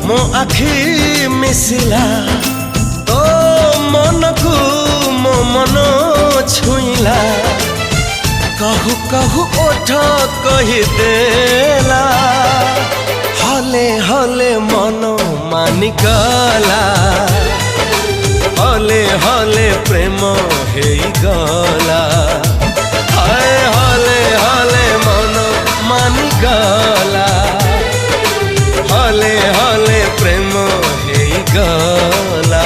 मो आखि मिसिला तो मन को मो मन छुईला कहू कहू ओठ कहीदेला हले हले मन मानिगला हले हले प्रेम हेगला हाय हले हले मन मानिगला हले हले प्रेम हेगला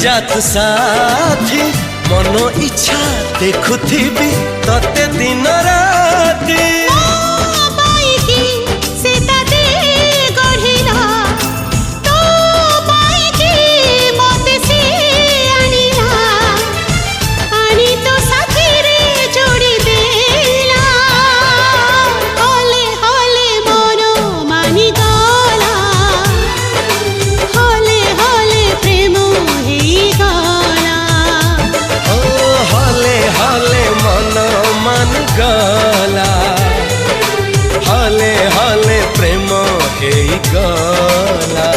जात साथी मनो इच्छा देखुथिबी तते दिन राती गला हले हले प्रेम हेगला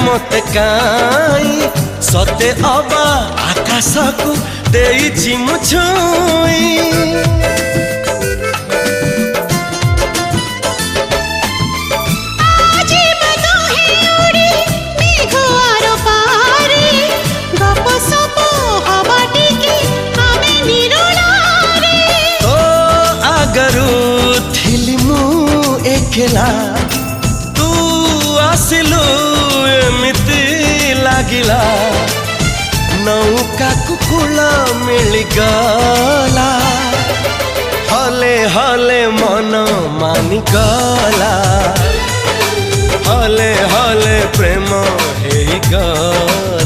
मत काई सते अबा आकाश को देइछि मु छुई तो आगरू थिली मु एकला तू आसिलु एमिति लागिला नौका कुकुल मिलगला हले हले मन मानिगला हले हले प्रेम हेगला।